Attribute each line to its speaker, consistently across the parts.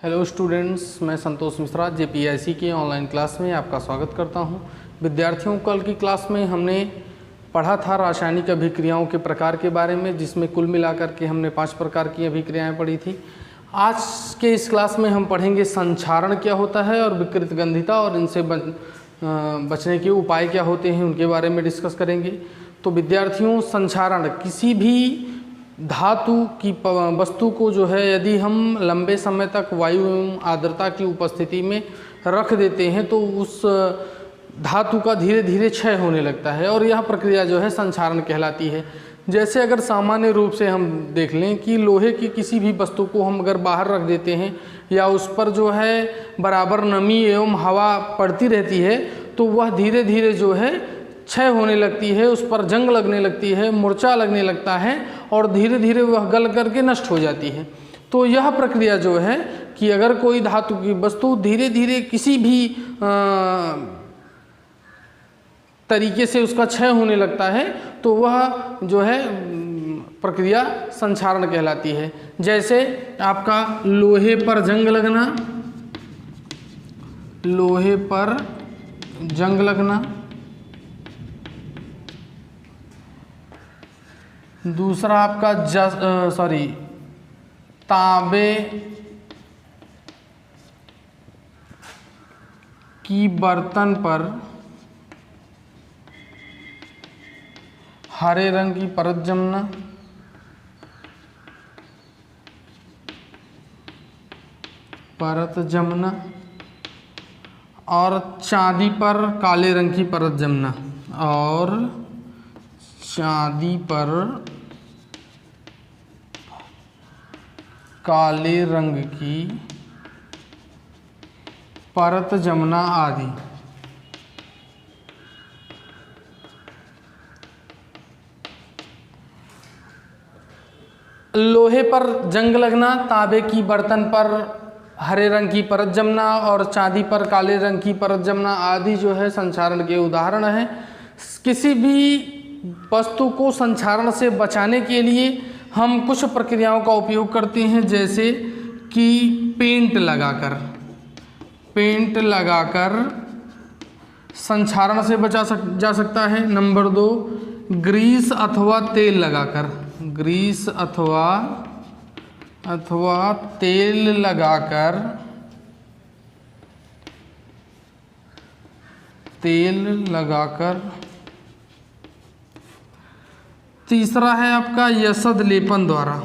Speaker 1: Hello students, मैं संतोष मिश्रा जेपीआईसी के online class में आपका स्वागत करता हूं। विद्यार्थियों, कल की क्लास में हमने पढ़ा था रासायनिक अभिक्रियाओं के प्रकार के बारे में, जिसमें कुल मिलाकर के हमने 5 प्रकार की अभिक्रियाएं पढ़ी थी। आज के इस क्लास में हम पढ़ेंगे संक्षारण क्या होता है और विकृत गंधिता, और इनसे बचने के उपाय क्या होते हैं उनके बारे में डिस्कस करेंगे। तो विद्यार्थियों, संक्षारण किसी भी धातु की वस्तु को जो है यदि हम लंबे समय तक वायु एवं आर्द्रता की उपस्थिति में रख देते हैं तो उस धातु का धीरे धीरे क्षय होने लगता है, और यह प्रक्रिया जो है संक्षारण कहलाती है। जैसे अगर सामान्य रूप से हम देख लें कि लोहे की किसी भी वस्तु को हम अगर बाहर रख देते हैं या उस पर जो है बराबर नमी एवं हवा पड़ती रहती है तो वह धीरे धीरे जो है क्षय होने लगती है, उस पर जंग लगने लगती है, मूर्छा लगने लगता है और धीरे धीरे वह गल करके नष्ट हो जाती है। तो यह प्रक्रिया जो है कि अगर कोई धातु की वस्तु धीरे धीरे किसी भी तरीके से उसका क्षय होने लगता है तो वह जो है प्रक्रिया संक्षारण कहलाती है। जैसे आपका लोहे पर जंग लगना, लोहे पर जंग लगना, दूसरा आपका तांबे की बर्तन पर हरे रंग की परत जमना, और चांदी पर काले रंग की परत जमना, और चांदी पर काले रंग की परत जमना आदि। लोहे पर जंग लगना, तांबे की बर्तन पर हरे रंग की परत जमना और चांदी पर काले रंग की परत जमना आदि जो है संक्षारण के उदाहरण हैं। किसी भी वस्तु को संक्षारण से बचाने के लिए हम कुछ प्रक्रियाओं का उपयोग करते हैं, जैसे कि पेंट लगाकर संक्षारण से बचा जा सकता है। नंबर 2, ग्रीस अथवा तेल लगाकर, तेल लगाकर। तीसरा है आपका यसद लेपन द्वारा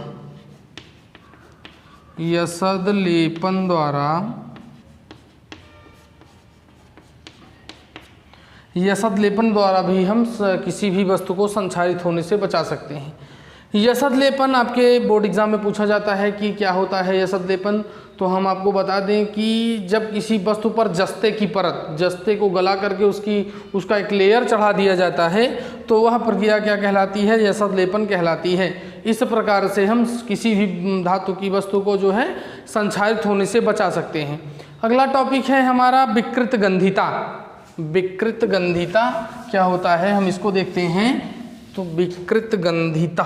Speaker 1: भी हम किसी भी वस्तु को संक्षारित होने से बचा सकते हैं। यसद लेपन आपके बोर्ड एग्जाम में पूछा जाता है कि क्या होता है यसद लेपन। तो हम आपको बता दें कि जब किसी वस्तु पर जस्ते को गला करके उसका एक लेयर चढ़ा दिया जाता है तो वह प्रक्रिया क्या कहलाती है? यसद लेपन कहलाती है। इस प्रकार से हम किसी भी धातु की वस्तु को जो है संक्षारित होने से बचा सकते हैं। अगला टॉपिक है हमारा विकृत गंधिता। विकृत गंधिता क्या होता है हम इसको देखते हैं। तो विकृत गंधिता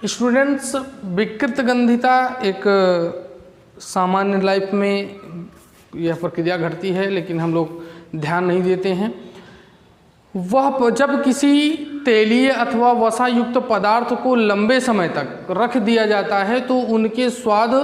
Speaker 1: स्टूडेंट्स, विकृत गंधिता एक सामान्य लाइफ में यह प्रक्रिया घटती है, लेकिन हम लोग ध्यान नहीं देते हैं। वह जब किसी तेलीय अथवा वसा युक्त पदार्थ को लंबे समय तक रख दिया जाता है तो उनके स्वाद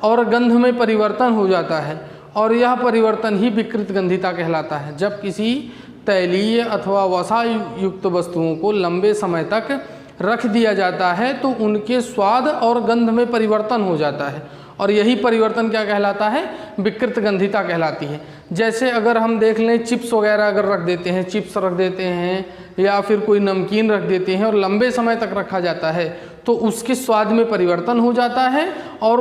Speaker 1: और गंध में परिवर्तन हो जाता है, और यह परिवर्तन ही विकृत गंधिता कहलाता है। जब किसी तैलीय अथवा वसा युक्त वस्तुओं को लंबे समय तक रख दिया जाता है तो उनके स्वाद और गंध में परिवर्तन हो जाता है, और यही परिवर्तन क्या कहलाता है? विकृत गंधिता कहलाती है। जैसे अगर हम देख लें, चिप्स वगैरह अगर रख देते हैं, चिप्स रख देते हैं या फिर कोई नमकीन रख देते हैं और लंबे समय तक रखा जाता है तो उसके स्वाद में परिवर्तन हो जाता है, और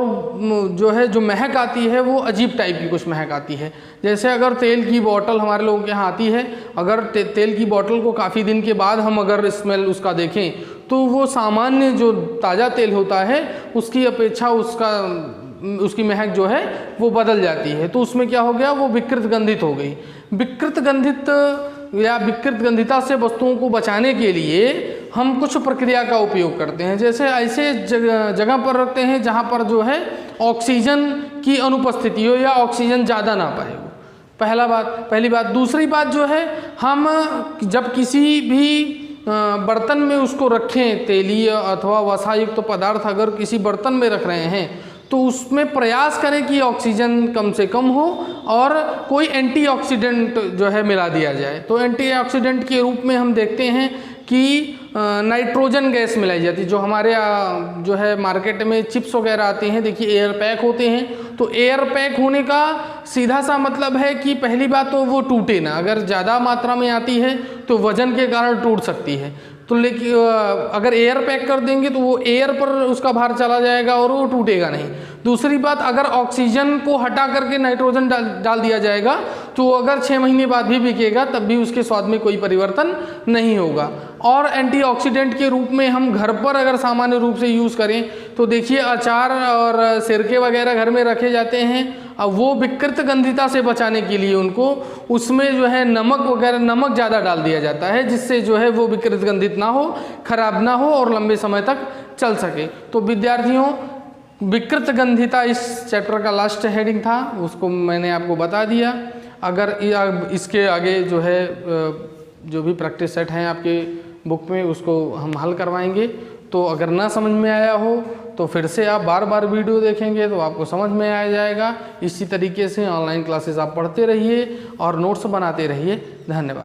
Speaker 1: जो महक आती है वो अजीब टाइप की कुछ महक आती है। जैसे अगर तेल की बोतल हमारे लोगों के यहाँ आती है, अगर तेल की बोतल को काफ़ी दिन के बाद हम अगर स्मेल उसका देखें तो वो सामान्य जो ताज़ा तेल होता है उसकी अपेक्षा उसकी महक जो है वो बदल जाती है। तो उसमें क्या हो गया, वो विकृत गंधित हो गई। विकृत गंधित या विकृत गंधिता से वस्तुओं को बचाने के लिए हम कुछ प्रक्रिया का उपयोग करते हैं। जैसे ऐसे जगह पर रखते हैं जहाँ पर जो है ऑक्सीजन की अनुपस्थिति हो या ऑक्सीजन ज़्यादा ना पाए हो, पहली बात। दूसरी बात जो है, हम जब किसी भी बर्तन में उसको रखें, तेलीय अथवा वसायुक्त तो पदार्थ अगर किसी बर्तन में रख रहे हैं तो उसमें प्रयास करें कि ऑक्सीजन कम से कम हो और कोई एंटीऑक्सीडेंट जो है मिला दिया जाए। तो एंटीऑक्सीडेंट के रूप में हम देखते हैं कि नाइट्रोजन गैस मिलाई जाती है। जो हमारे जो है मार्केट में चिप्स वगैरह आते हैं, देखिए एयर पैक होते हैं। तो एयर पैक होने का सीधा सा मतलब है कि पहली बात तो वो टूटे ना, अगर ज़्यादा मात्रा में आती है तो वजन के कारण टूट सकती है। तो लेकिन अगर एयर पैक कर देंगे तो वो एयर पर उसका भार चला जाएगा और वो टूटेगा नहीं। दूसरी बात, अगर ऑक्सीजन को हटा करके नाइट्रोजन डाल दिया जाएगा तो अगर 6 महीने बाद भी बिकेगा तब भी उसके स्वाद में कोई परिवर्तन नहीं होगा। और एंटीऑक्सीडेंट के रूप में हम घर पर अगर सामान्य रूप से यूज़ करें तो देखिए अचार और सिरके वगैरह घर में रखे जाते हैं। अब वो विकृत गंधिता से बचाने के लिए उनको उसमें जो है नमक ज़्यादा डाल दिया जाता है, जिससे जो है वो विकृत गंधित ना हो, खराब ना हो और लंबे समय तक चल सके। तो विद्यार्थियों, विकृत गंधिता इस चैप्टर का लास्ट हेडिंग था, उसको मैंने आपको बता दिया। अगर इसके आगे जो है जो भी प्रैक्टिस सेट हैं आपके बुक में उसको हम हल करवाएंगे। तो अगर ना समझ में आया हो तो फिर से आप बार बार वीडियो देखेंगे तो आपको समझ में आ जाएगा। इसी तरीके से ऑनलाइन क्लासेस आप पढ़ते रहिए और नोट्स बनाते रहिए। धन्यवाद।